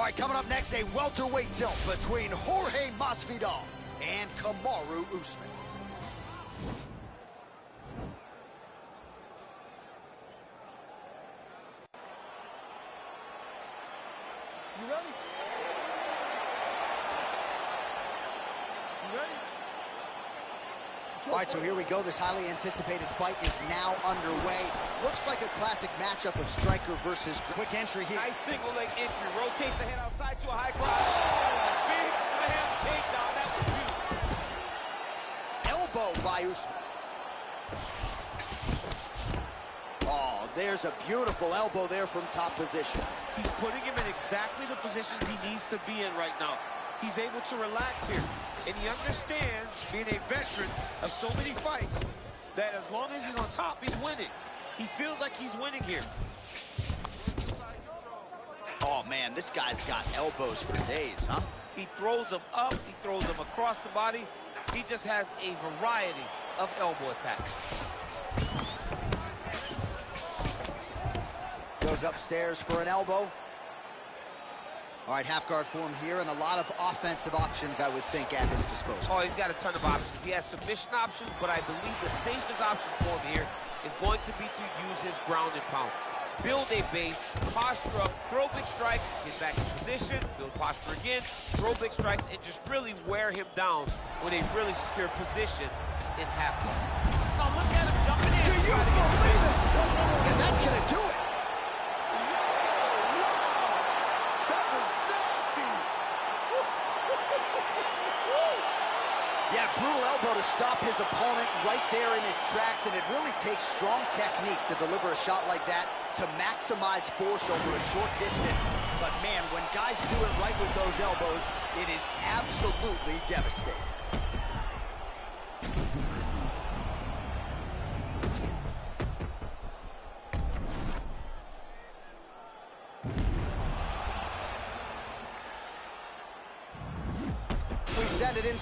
All right, coming up next, a welterweight tilt between Jorge Masvidal and Kamaru Usman. You ready? You ready? All right, so here we go. This highly anticipated fight is now underway. Looks like a classic matchup of striker versus quick entry here. Nice single leg entry. Rotates the head outside to a high cross. Big slam takedown. That was beautiful. Elbow by Usman. Oh, there's a beautiful elbow there from top position. He's putting him in exactly the positions he needs to be in right now. He's able to relax here. And he understands, being a veteran of so many fights, that as long as he's on top, he's winning. He feels like he's winning here. Oh, man, this guy's got elbows for days, huh? He throws them up. He throws them across the body. He just has a variety of elbow attacks. Goes upstairs for an elbow. All right, half guard form here, and a lot of offensive options, I would think, at his disposal. Oh, he's got a ton of options. He has submission options, but I believe the safest option for him here is going to be to use his ground and pound. Build a base, posture up, throw big strikes, get back in position, build posture again, throw big strikes, and just really wear him down with a really secure position in half guard. Now look at him jumping in. Do you believe it? And that's going to do it. Yeah, brutal elbow to stop his opponent right there in his tracks, and it really takes strong technique to deliver a shot like that to maximize force over a short distance. But man, when guys do it right with those elbows, it is absolutely devastating. We send it in.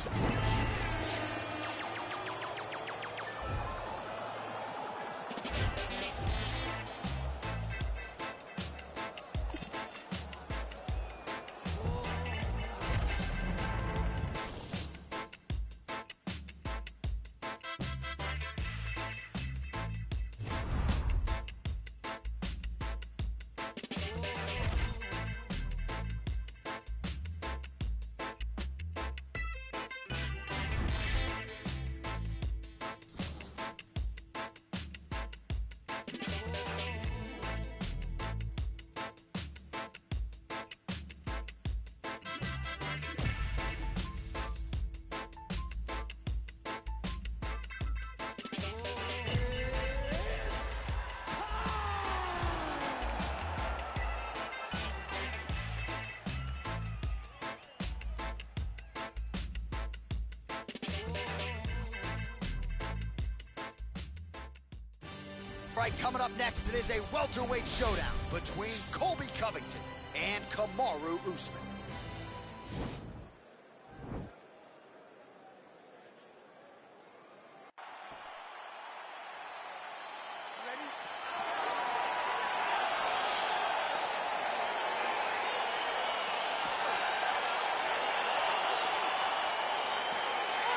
All right, coming up next, it is a welterweight showdown between Colby Covington and Kamaru Usman.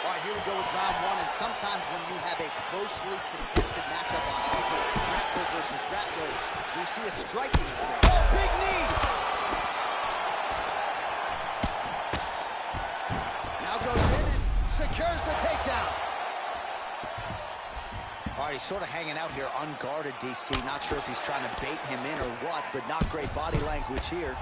All right, here we go with round one, and sometimes when you have a closely contested matchup on paper, grappler versus grappler, we see a striking affair. Oh, big knee! Now goes in and secures the takedown. All right, he's sort of hanging out here unguarded, DC. Not sure if he's trying to bait him in or what, but not great body language here.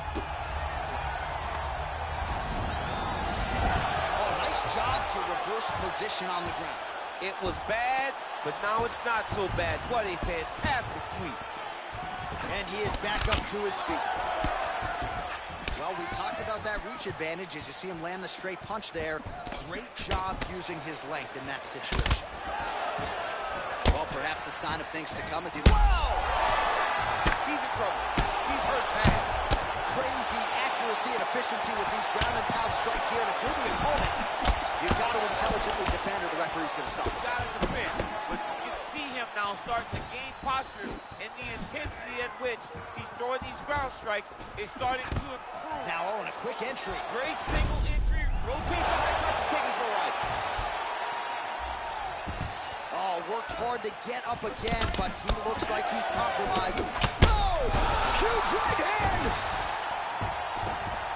Job to reverse position on the ground. It was bad, but now it's not so bad. What a fantastic sweep. And he is back up to his feet. Well, we talked about that reach advantage as you see him land the straight punch there. Great job using his length in that situation. Well, perhaps a sign of things to come as he... Whoa! He's in trouble. He's hurt bad. Crazy accuracy and efficiency with these ground and pound strikes here. And if you're the opponents, you've got to intelligently defend or the referee's going to stop. He's got to defend. But you can see him now starting to gain posture and the intensity at which he's throwing these ground strikes is starting to improve. Now, oh, and a quick entry. Great single entry, rotates on that punch, taking for a ride. Oh, worked hard to get up again, but he looks like he's compromised. Oh, huge right hand.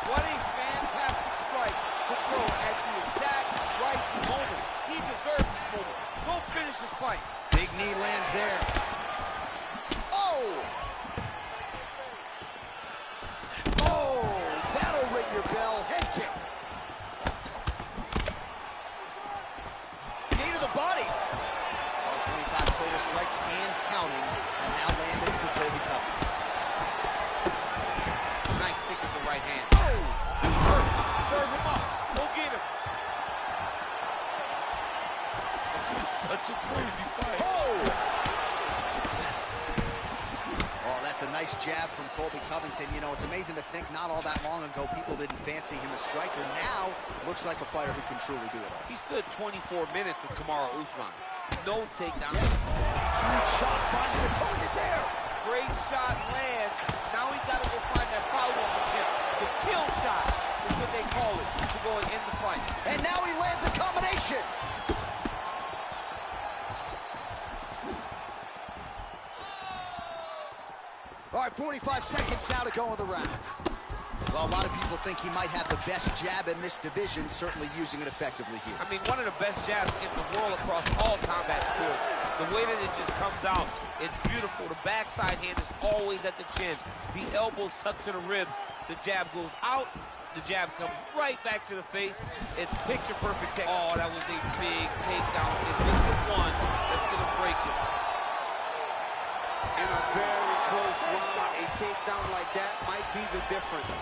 What a fantastic strike to throw at the exact right moment. He deserves this moment. Go finish this fight. Big knee lands there. Oh! Oh, that'll ring your bell. Head kick. Knee to the body. Well, 25 total strikes and counting, and now landed for Colby Covington. Nice stick with the right hand. Oh! Serve him up. Go get him. This is such a crazy fight. Oh! Oh, that's a nice jab from Colby Covington. You know, it's amazing to think not all that long ago people didn't fancy him as striker. Now, looks like a fighter who can truly do it all. He stood 24 minutes with Kamaru Usman. No takedown. Huge shot, finding the target there. Great shot lands. Now he's got to go find that follow-up attempt. The kill shot is what they call it to go and end the fight. And now he lands a combination. All right, 45 seconds now to go in the round. Well, a lot of people think he might have the best jab in this division, certainly using it effectively here. I mean, one of the best jabs in the world across all combat sports. The way that it just comes out, it's beautiful. The backside hand is always at the chin. The elbows tucked to the ribs. The jab goes out. The jab comes right back to the face. It's picture perfect. Oh, that was a big takedown. Is this the one that's going to break him? In a very close round, a takedown like that might be the difference.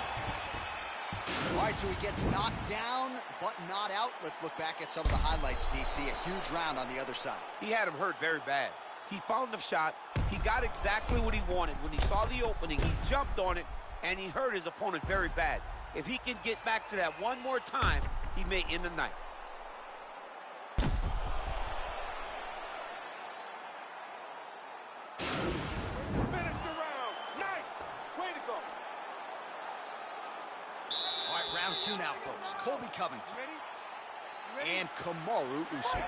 All right, so he gets knocked down, but not out. Let's look back at some of the highlights, DC. A huge round on the other side. He had him hurt very bad. He found the shot. He got exactly what he wanted. When he saw the opening, he jumped on it, and he hurt his opponent very bad. If he can get back to that one more time, he may end the night. Finish the round. Nice. Way to go. All right, round two now, folks. Colby Covington Ready? and Kamaru Usman.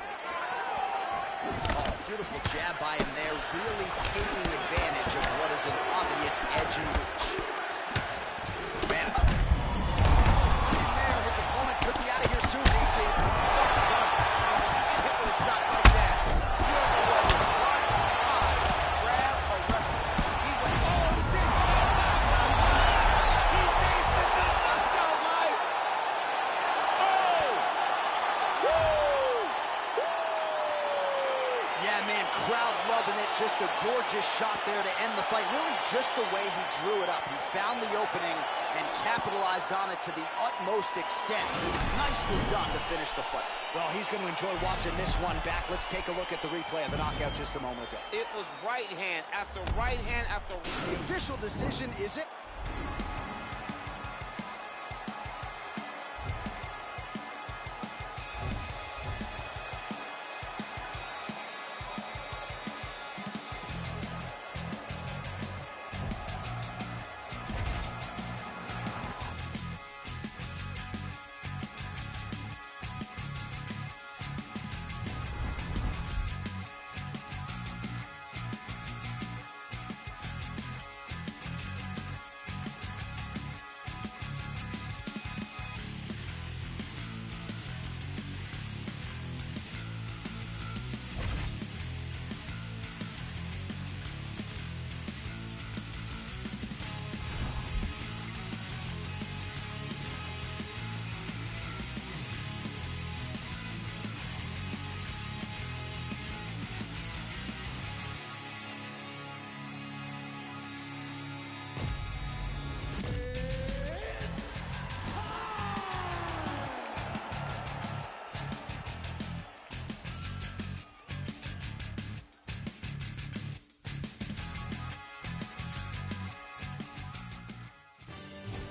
Oh, beautiful jab by him there, really taking advantage of what is an obvious edge and reach. Man, it's there. His opponent could be out of here soon, DC. Hit with a shot like that. You don't know whether it's block, grab, or wrestle. He's like, oh, he tasted that knockout. He tasted that knockout, Mike. Oh! Woo! Yeah, man, crowd loving it. Just a gorgeous shot there to end the fight. Really just the way he drew it up. He found the opening and capitalized on it to the utmost extent. Nicely done to finish the fight. Well, he's going to enjoy watching this one back. Let's take a look at the replay of the knockout just a moment ago. It was right hand after right hand after... The official decision, is it?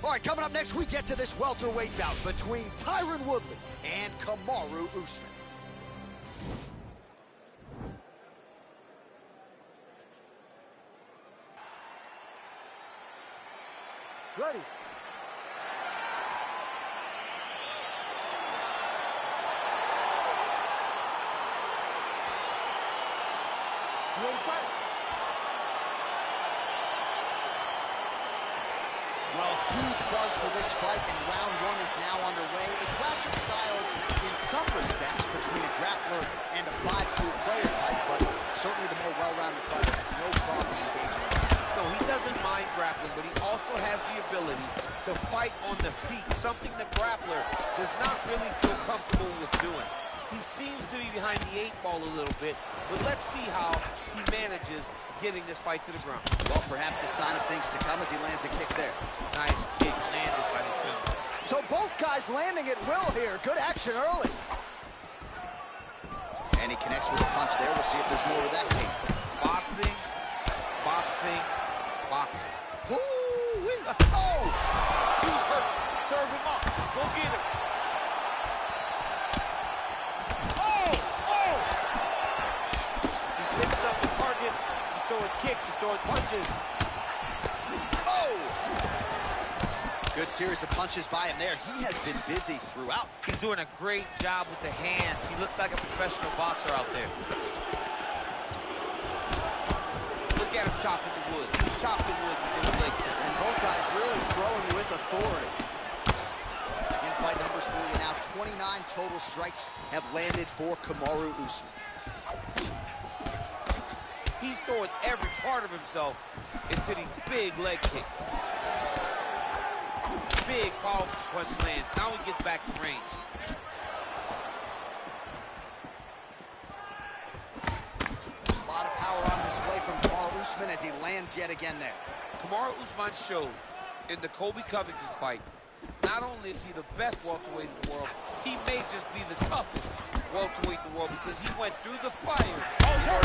All right, coming up next, we get to this welterweight bout between Tyron Woodley and Kamaru Usman. Ready. You ready to fight? Well, huge buzz for this fight, and round one is now underway. A clash of styles in some respects between a grappler and a 5'2" player type, but certainly the more well-rounded fighter has no problem engaging. No, he doesn't mind grappling, but he also has the ability to fight on the feet, something the grappler does not really feel comfortable with doing. He seems to be behind the 8 ball a little bit, but let's see how he manages getting this fight to the ground. Well, perhaps a sign of things to come as he lands a kick there. Nice kick landed by the two. So both guys landing at will here. Good action early. And he connects with a punch there. We'll see if there's more of that game. Boxing, boxing, boxing. Ooh, oh! He was hurt. Serve him up. Go get him. He's throwing kicks, he's throwing punches. Oh! Good series of punches by him there. He has been busy throughout. He's doing a great job with the hands. He looks like a professional boxer out there. Look at him chopping the wood. He's chopping wood with his leg. And both guys really throwing with authority. In-fight numbers for you now. 29 total strikes have landed for Kamaru Usman. He's throwing every part of himself into these big leg kicks. Big, powerful punch lands. Now he gets back to range. A lot of power on display from Kamaru Usman as he lands yet again there. Kamaru Usman showed in the Colby Covington fight, not only is he the best welterweight in the world, he may just be the toughest welterweight in the world because he went through the fire. Oh, he's hurt.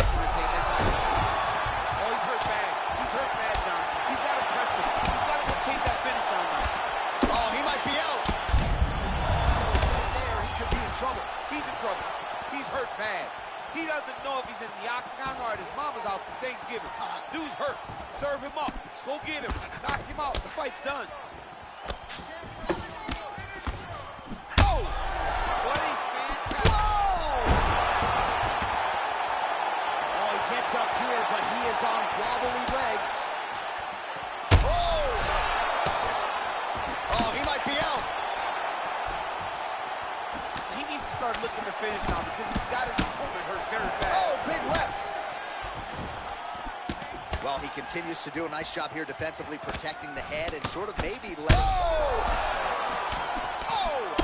Oh, he's hurt bad. He's hurt bad, John. He's got to press him. He's got to go chase that finish down now. Oh, he might be out. There, he could be in trouble. He's in trouble. He's hurt bad. He doesn't know if he's in the octagon or at his mama's house for Thanksgiving. Dude's hurt. Serve him up. Go get him. Knock him out. The fight's done. Oh! What a fantastic... Whoa! Oh, he gets up here, but he is on wobbly legs. Oh! Oh, he might be out. He needs to start looking to finish now because he's got his opponent hurt very bad. Oh, big left. Well, he continues to do a nice job here defensively, protecting the head and sort of maybe legs. Oh! Oh!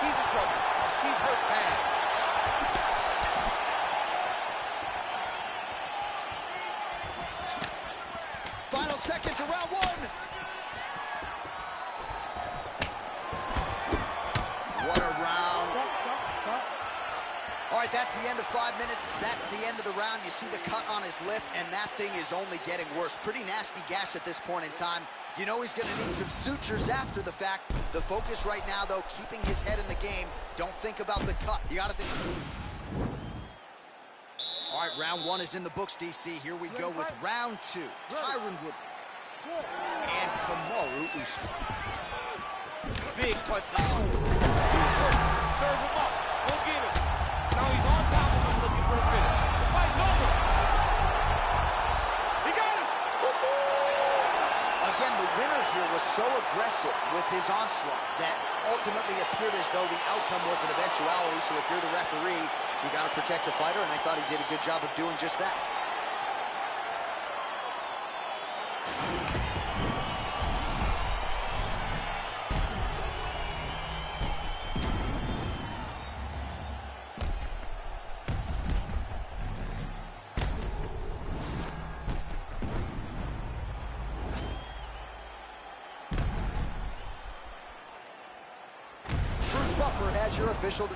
He's in trouble. He's hurt bad. Final seconds of round one. What a round. All right, that's the end of 5 minutes. That's the end of the round. You see the cut on his lip, and that thing is only getting worse. Pretty nasty gash at this point in time. You know he's going to need some sutures after the fact. The focus right now, though, keeping his head in the game. Don't think about the cut. You got to think. All right, round one is in the books, DC. Here we go with round two. Tyron Woodley and Kamaru Usman. Big punch. He's hurt. Serve him up. Go get him. Now he's on top of him looking for a finish. The fight's over. He got him. Again, the winner here was so aggressive with his onslaught that ultimately appeared as though the outcome was an eventuality. So if you're the referee, you got to protect the fighter, and I thought he did a good job of doing just that. Buffer has your official...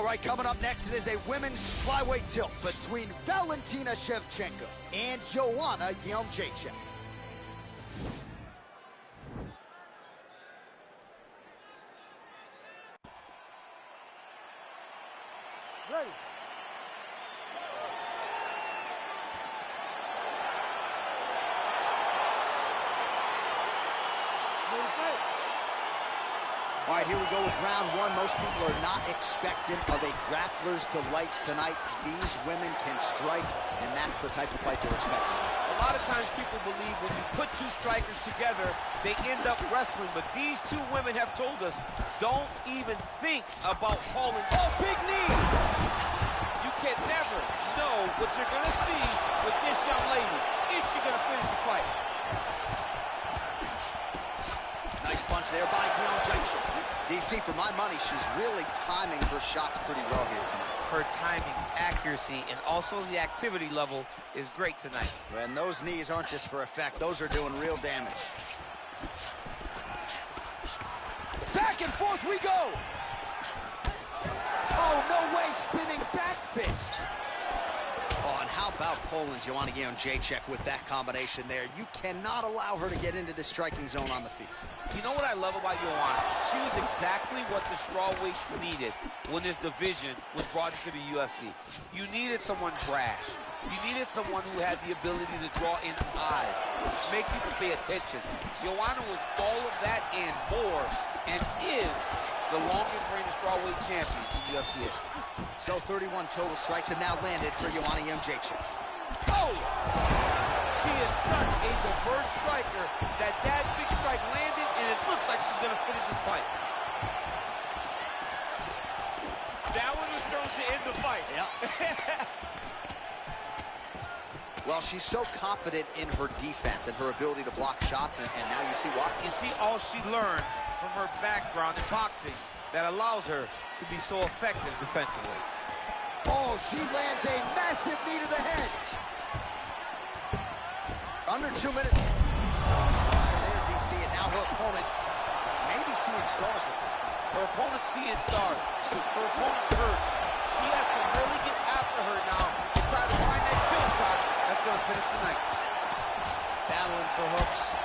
right, coming up next, it is a women's flyweight tilt between Valentina Shevchenko and Joanna Jędrzejczyk. Ready. All right, here we go with round one. Most people are not expectant of a grappler's delight tonight. These women can strike, and that's the type of fight they're expecting. A lot of times people believe when you put two strikers together, they end up wrestling. But these two women have told us, don't even think about calling. Oh, big knee! You can never know what you're going to see with this young lady. Is she going to finish the fight? Nice punch there by Jędrzejczyk. DC, for my money, she's really timing her shots pretty well here tonight. Her timing, accuracy, and also the activity level is great tonight. And those knees aren't just for effect. Those are doing real damage. Back and forth we go! Oh, no way, spinning back fist. Oh, and how about Poland's Joanna Jędrzejczyk with that combination there? You cannot allow her to get into the striking zone on the feet. You know what I love about Joanna? She was exactly what the strawweights needed when this division was brought into the UFC. You needed someone brash. You needed someone who had the ability to draw in eyes, make people pay attention. Joanna was all of that and more, and is the longest reigning strawweight champion in UFC history. So 31 total strikes have now landed for Joanna Jędrzejczyk. Oh! She is such a diverse striker that big strike landed, and it looks like she's going to finish this fight. That one was thrown to end the fight. Yep. Well, she's so confident in her defense and her ability to block shots, and now you see why. You see all she learned from her background in boxing that allows her to be so effective defensively. Oh, she lands a massive knee to the head. Under 2 minutes. There, DC, and now her opponent maybe seeing stars at this point. Her opponent's seeing stars. Her opponent's hurt. She has to really get after her now and try to find that kill shot that's going to finish the night. Battling for hooks.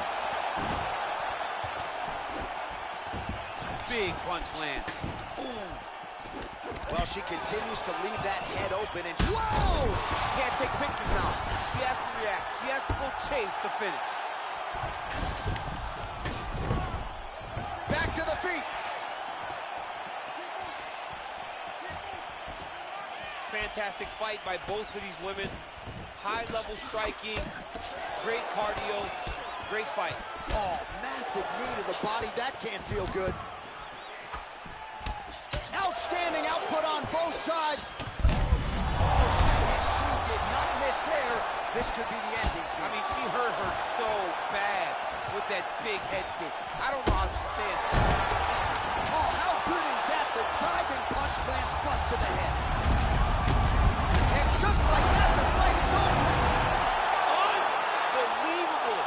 Big punch land. Ooh. Well, she continues to leave that head open, and whoa! Can't take pictures now. She has to react. She has to go chase the finish. Back to the feet. Fantastic fight by both of these women. High-level striking, great cardio, great fight. Oh, massive knee to the body. That can't feel good. Outstanding output on both sides. She did not miss there. This could be the end, DC. I mean, she hurt her so bad with that big head kick. I don't know how she stands. Oh, how good is that? The diving punch lands flush to the head. And just like that, the fight is over. Unbelievable.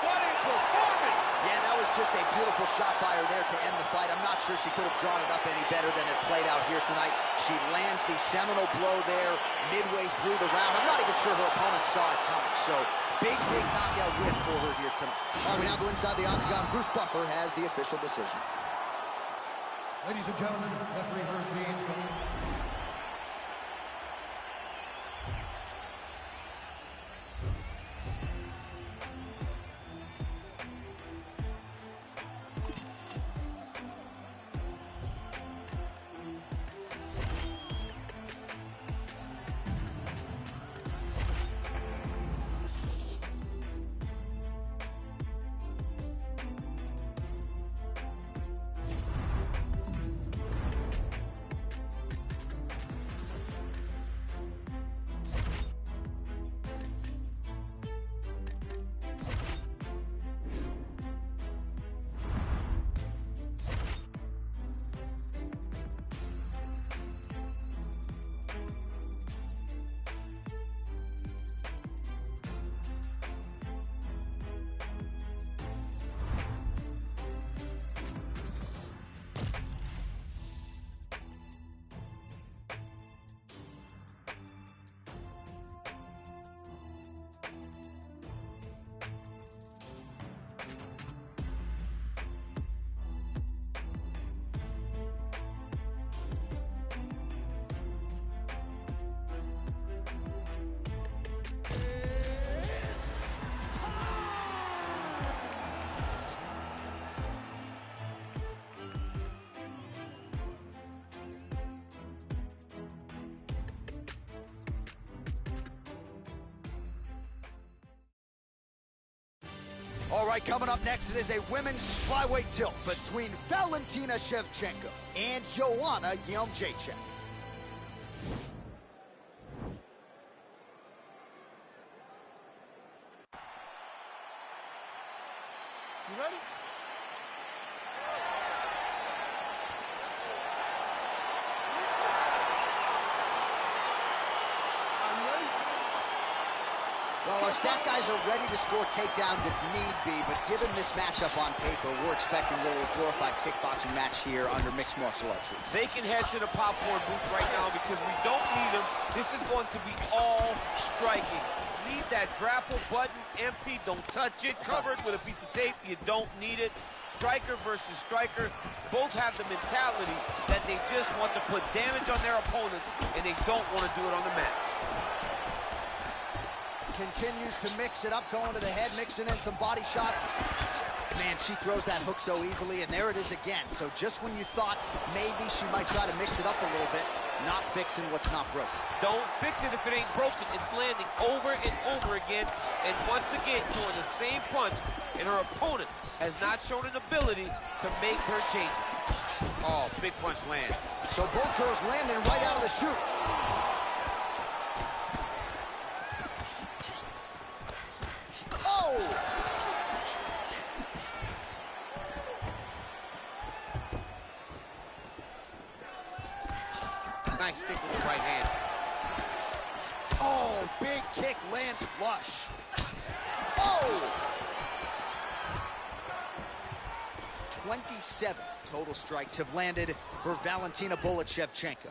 What a performance. Yeah, that was just a beautiful shot by her there to end the fight. I'm not sure she could have drawn it up any better than it played out here tonight. She lands the seminal blow there midway through the round. I'm not even sure her opponent saw it coming. So big knockout win for her here tonight. All right, we now go inside the octagon. Bruce Buffer has the official decision. Ladies and gentlemen, referee Herb Dean's coming. All right, coming up next, it is a women's flyweight tilt between Valentina Shevchenko and Joanna Jędrzejczyk. You ready? Well, our stat guys are ready to score takedowns if need be, but given this matchup on paper, we're expecting really a glorified kickboxing match here under mixed martial arts rules. They can head to the popcorn booth right now because we don't need them. This is going to be all striking. Leave that grapple button empty. Don't touch it. Cover it with a piece of tape. You don't need it. Striker versus striker, both have the mentality that they just want to put damage on their opponents, and they don't want to do it on the mats. Continues to mix it up, going to the head, mixing in some body shots. Man, she throws that hook so easily, and there it is again. So just when you thought maybe she might try to mix it up a little bit, not fixing what's not broken. Don't fix it if it ain't broken. It's landing over and over again, and once again doing the same punch, and her opponent has not shown an ability to make her change it. Oh, big punch land. So both girls landing right out of the chute. Nice stick with the right hand. Oh, big kick lands flush. Oh! 27 total strikes have landed for Valentina Shevchenko.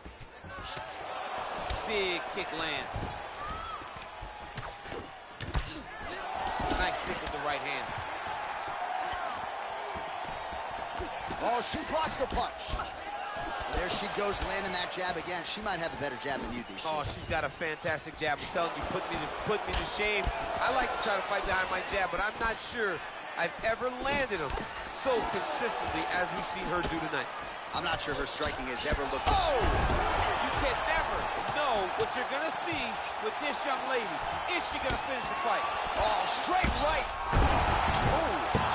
Big kick lands. Nice stick with the right hand. Oh, she blocks the punch. There she goes, landing that jab again. She might have a better jab than you, DC. Oh, she's got a fantastic jab. I'm telling you, put me to shame. I like to try to fight behind my jab, but I'm not sure I've ever landed them so consistently as we've seen her do tonight. I'm not sure her striking has ever looked... Oh! You can never know what you're going to see with this young lady. Is she going to finish the fight? Oh, straight right. Ooh.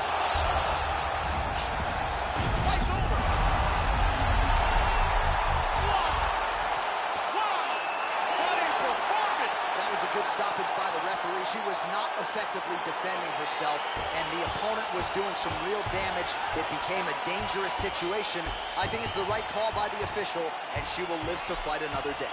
Good stoppage by the referee. She was not effectively defending herself, and the opponent was doing some real damage. It became a dangerous situation. I think it's the right call by the official, and she will live to fight another day.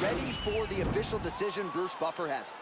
Ready for the official decision. Bruce Buffer has it.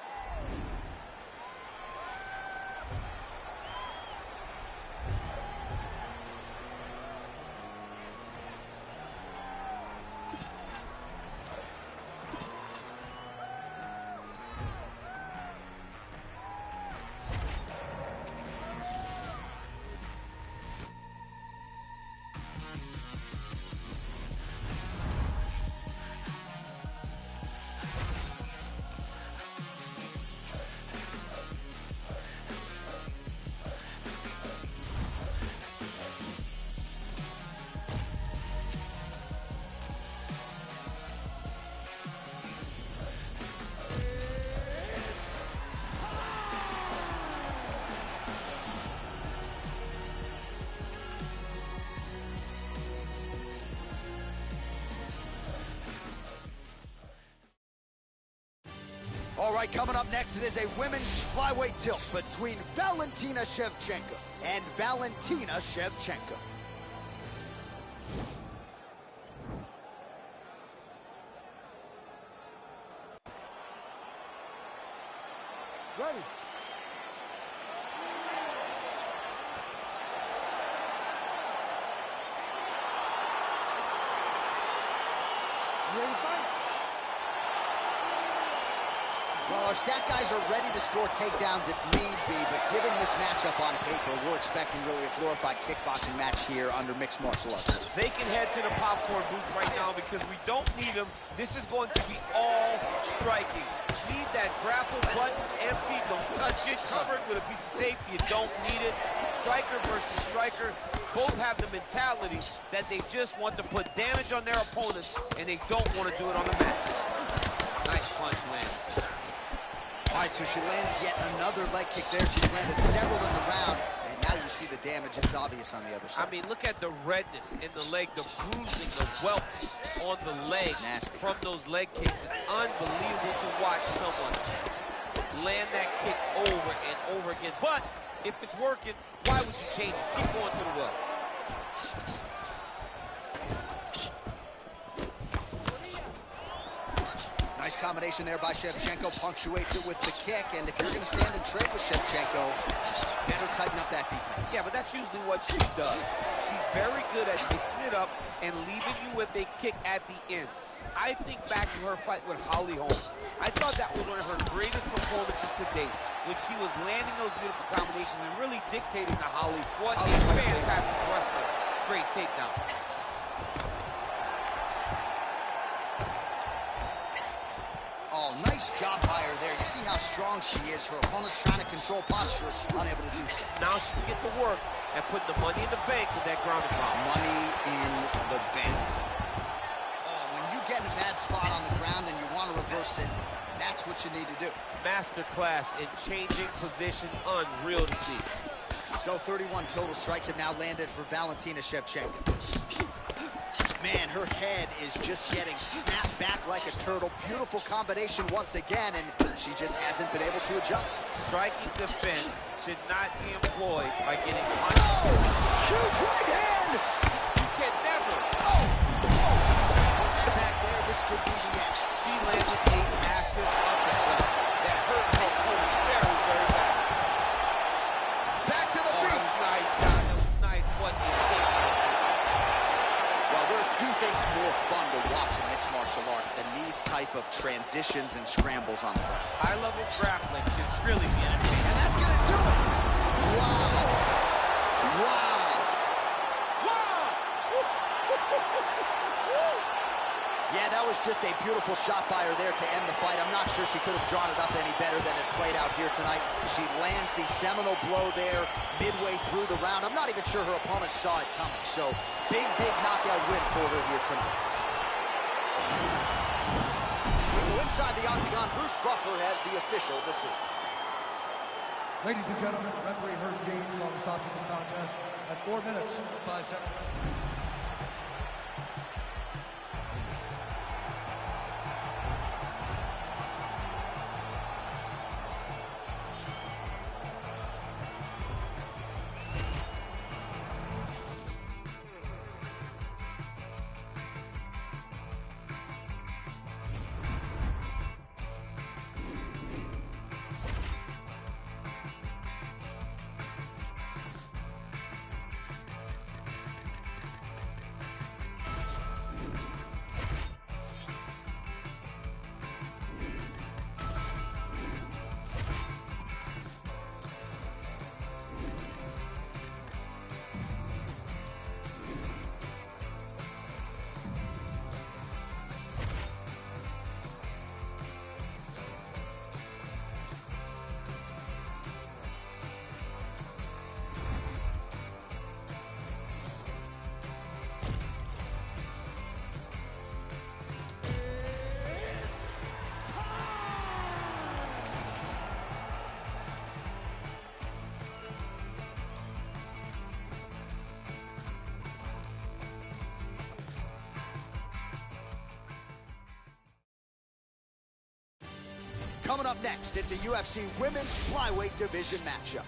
All right, coming up next, it is a women's flyweight tilt between Valentina Shevchenko and Valentina Shevchenko. Ready. You ready to fight? Well, Our stat guys are ready to score takedowns if need be, but given this matchup on paper, we're expecting really a glorified kickboxing match here under mixed martial arts. They can head to the popcorn booth right now because we don't need them. This is going to be all striking. Leave that grapple button empty. Don't touch it. Covered with a piece of tape. You don't need it. Striker versus striker. Both have the mentality that they just want to put damage on their opponents, and they don't want to do it on the mat. Nice punch lands. All right, so she lands yet another leg kick there. She's landed several in the round, and now you see the damage. It's obvious on the other side. I mean, look at the redness in the leg, the bruising, the welts on the leg. Nasty. From those leg kicks. It's unbelievable to watch someone land that kick over and over again. But if it's working, why would you change it? Keep going to the well. Nice combination there by Shevchenko, punctuates it with the kick, and if you're going to stand and trade with Shevchenko, better tighten up that defense. Yeah, but that's usually what she does. She's very good at mixing it up and leaving you with a kick at the end. I think back to her fight with Holly Holm. I thought that was one of her greatest performances to date, when she was landing those beautiful combinations and really dictating to Holly. What a fantastic wrestler. Great takedown. Oh, nice job by her there. You see how strong she is. Her opponent's trying to control posture, unable to do so. Now she can get to work and put the money in the bank with that ground and pound. Money in the bank. Oh, when you get in a bad spot on the ground and you want to reverse it, that's what you need to do. Masterclass in changing position, unreal to see. So 31 total strikes have now landed for Valentina Shevchenko. Man, her head is just getting snapped back like a turtle. Beautiful combination once again, and she just hasn't been able to adjust. Striking defense should not be employed by getting punched. Oh, huge right hand! You can never. She's back there. This could be the end. She landed a massive uppercut that hurt her opponent very, very bad. Back to the feet. That was nice, John. That was nice. What the kick. Well, there are few things more fun to watch in mixed martial arts than these type of transitions and scrambles on the ground. High-level grappling should really be entertaining. And that's going to do it. Wow. Wow. Yeah, that was just a beautiful shot by her there to end the fight. I'm not sure she could have drawn it up any better than it played out here tonight. She lands the seminal blow there midway through the round. I'm not even sure her opponent saw it coming. So, big knockout win for her here tonight. We go inside the octagon. Bruce Buffer has the official decision. Ladies and gentlemen, referee Herb Gage will be stopping this contest at 4 minutes, 5 seconds. Coming up next, it's a UFC Women's Flyweight Division matchup.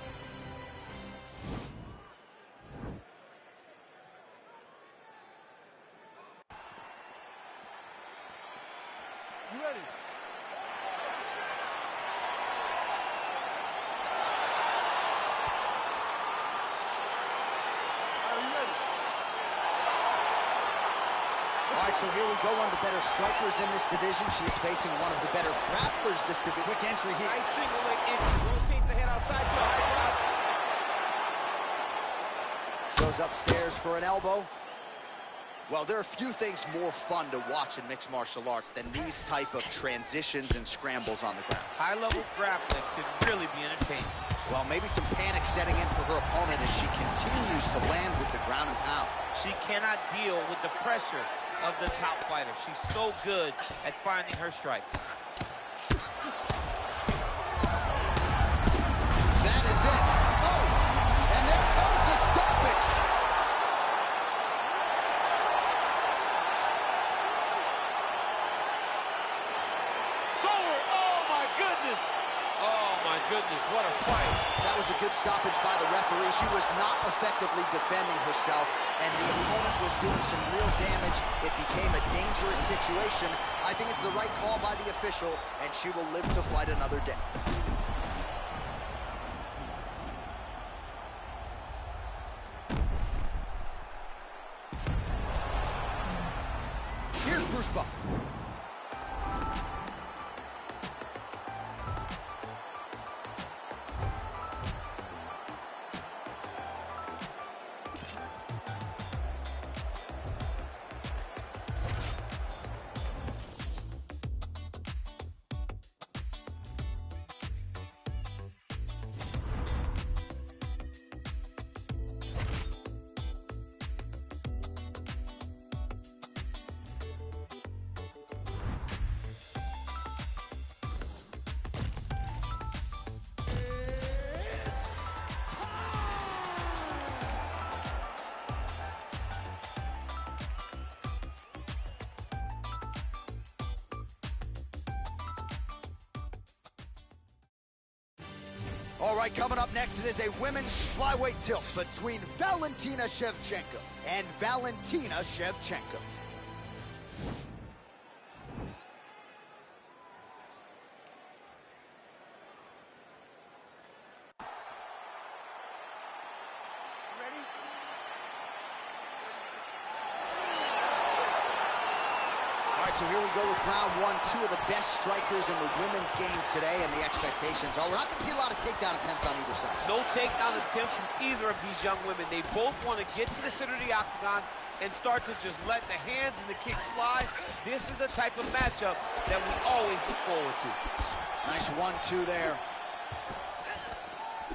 You ready? All right, so here we go. One of the better strikers in this division. She is facing one of the better grapplers this division. Quick entry here. Nice single leg entry. Rotates ahead outside to a high crotch. Goes upstairs for an elbow. Well, there are few things more fun to watch in mixed martial arts than these type of transitions and scrambles on the ground. High-level grappling can really be entertaining. Well, maybe some panic setting in for her opponent as she continues to land with the ground and pound. She cannot deal with the pressure of the top fighter. She's so good at finding her strikes. That is it. Oh, and there comes the stoppage. Oh, my goodness, what a fight. That was a good stoppage by the referee. She was not effectively defending herself, and the opponent was doing some real damage. It became a dangerous situation. I think it's the right call by the official, and she will live to fight another day. Here's Bruce Buffer. All right, coming up next, it is a women's flyweight tilt between Valentina Shevchenko and Valentina Shevchenko. So here we go with round one. Two of the best strikers in the women's game today, and the expectations are we're not going to see a lot of takedown attempts on either side. No takedown attempts from either of these young women. They both want to get to the center of the octagon and start to just let the hands and the kicks fly. This is the type of matchup that we always look forward to. Nice 1-2 there.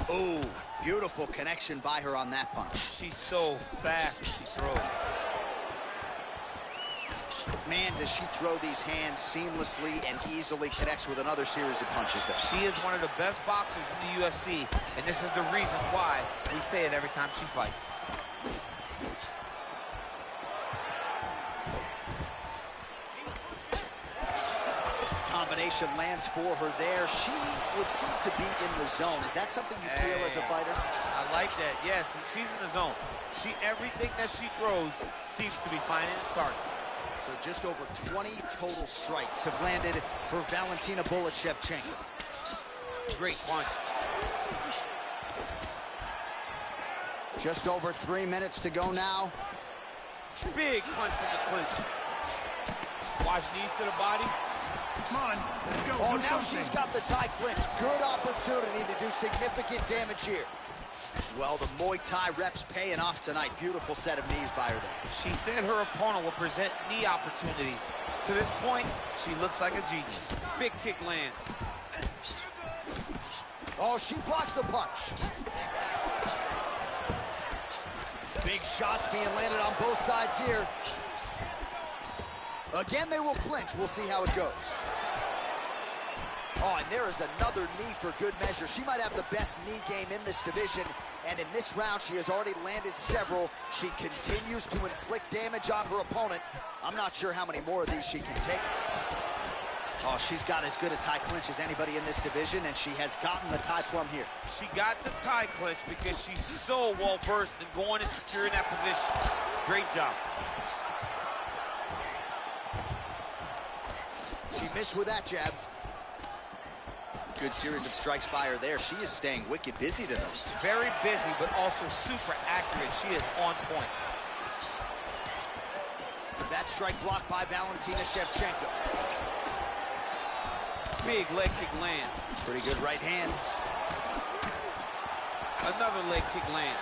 Oh, beautiful connection by her on that punch. She's so fast when she throws. Man, does she throw these hands seamlessly and easily, connects with another series of punches there. She is one of the best boxers in the UFC, and this is the reason why we say it every time she fights. Combination lands for her there. She would seem to be in the zone. Is that something you feel as a fighter? I like that, yes. She's in the zone. Everything that she throws seems to be finding its target. So just over 20 total strikes have landed for Valentina Bullet Shevchenko. Great punch. Just over 3 minutes to go now. Big punch from the clinch. Watch knees to the body. Come on, let's go. Oh, do now something. she's got the tie clinch. Good opportunity to do significant damage here. Well, the Muay Thai reps paying off tonight. Beautiful set of knees by her there. She said her opponent will present knee opportunities. To this point, she looks like a genius. Big kick lands. Oh, she blocks the punch. Big shots being landed on both sides here. Again, they will clinch. We'll see how it goes. Oh, and there is another knee for good measure. She might have the best knee game in this division, and in this round, she has already landed several. She continues to inflict damage on her opponent. I'm not sure how many more of these she can take. Oh, she's got as good a tie clinch as anybody in this division, and she has gotten the tie plum here. She got the tie clinch because she's so well-versed in going and securing that position. Great job. She missed with that jab. Good series of strikes by her there. She is staying wicked busy tonight. Very busy, but also super accurate. She is on point. That strike blocked by Valentina Shevchenko. Big leg kick land. Pretty good right hand. Another leg kick land.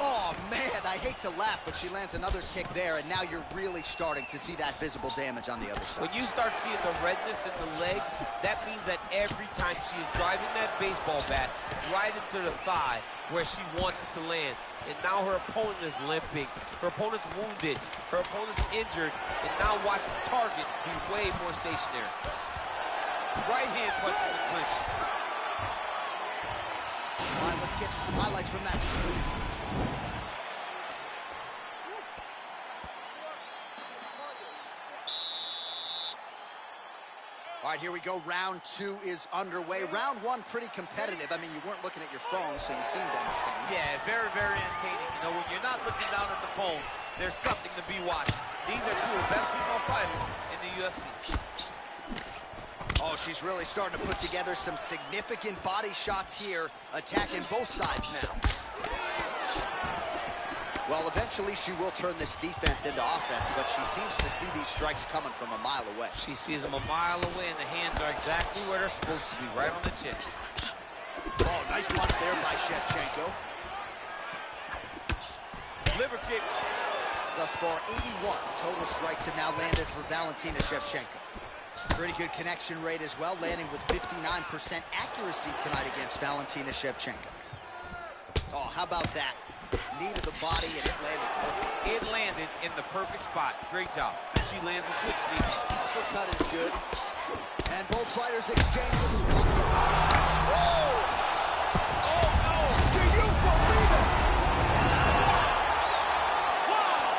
Oh, man, I hate to laugh, but she lands another kick there, and now you're really starting to see that visible damage on the other side. When you start seeing the redness in the leg, that means that every time she is driving that baseball bat right into the thigh where she wants it to land, and now her opponent is limping, her opponent's wounded, her opponent's injured, and now watch the target be way more stationary. Right hand punch from the clinch. All right, let's get you some highlights from that. All right, here we go. Round 2 is underway. Round 1, pretty competitive. I mean, you weren't looking at your phone, so you seemed entertained. Yeah, very, very entertaining. You know, when you're not looking down at the phone, there's something to be watched. These are two of the best female fighters in the UFC. Oh, she's really starting to put together some significant body shots here, attacking both sides now. Well, eventually she will turn this defense into offense, but she seems to see these strikes coming from a mile away. She sees them a mile away, and the hands are exactly where they're supposed to be, right on the chin. Oh, nice punch there by Shevchenko. Liver kick. Thus far, 81 total strikes have now landed for Valentina Shevchenko. Pretty good connection rate as well, landing with 59% accuracy tonight against Valentina Shevchenko. Oh, how about that? Knee to the body, and it landed perfect. It landed in the perfect spot. Great job. She lands a switch knee. Uppercut is good. And both fighters exchange with the pocket. Oh! Oh, no! Do you believe it? Wow!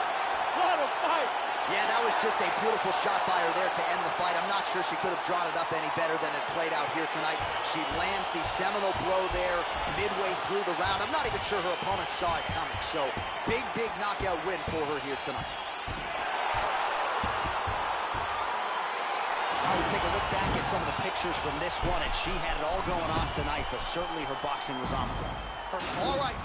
What a fight! Yeah, that was just a beautiful shot by her there to end the fight. I'm not sure she could have drawn it up any better than it played out here tonight. She lands the seminal blow there midway through the round. I'm not even sure her opponent saw it coming. So, big, big knockout win for her here tonight. Now we take a look back at some of the pictures from this one, and she had it all going on tonight, but certainly her boxing was on point. All right.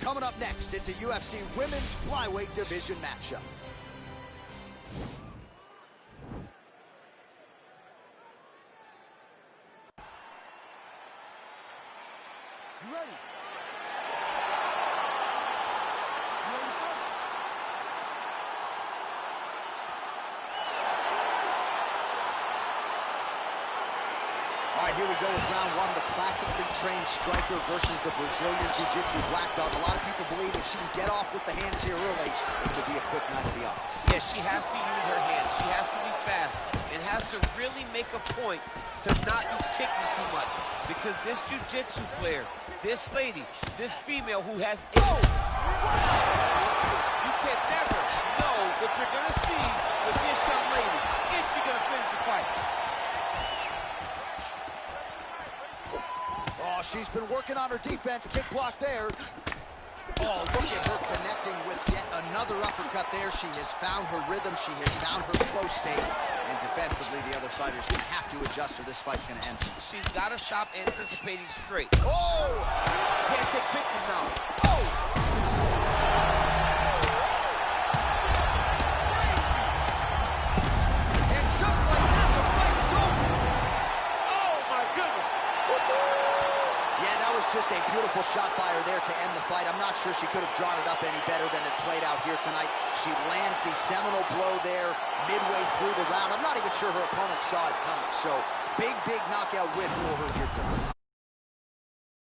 Coming up next, it's a UFC Women's Flyweight Division matchup. You ready? All right, here we go with round 1, the classically trained striker versus the Brazilian Jiu-Jitsu black belt. A lot of people believe if she can get off with the hands here early, it could be a quick night at the office. Yes, she has to use her hands. She has to be fast and has to really make a point to not be kicking too much, because this Jiu-Jitsu player, this lady, this female who has you can never know what you're going to see with this young lady. Is she going to finish the fight? Oh, she's been working on her defense. Kick block there. Oh, look at her connecting with yet another uppercut there. She has found her rhythm. She has found her flow state. And defensively, the other fighters will have to adjust or this fight's going to end. She's got to stop anticipating straight. Oh! Can't take pictures now. Oh! shot by her there to end the fight. I'm not sure she could have drawn it up any better than it played out here tonight. She lands the seminal blow there midway through the round. I'm not even sure her opponent saw it coming. So big knockout win for her here tonight.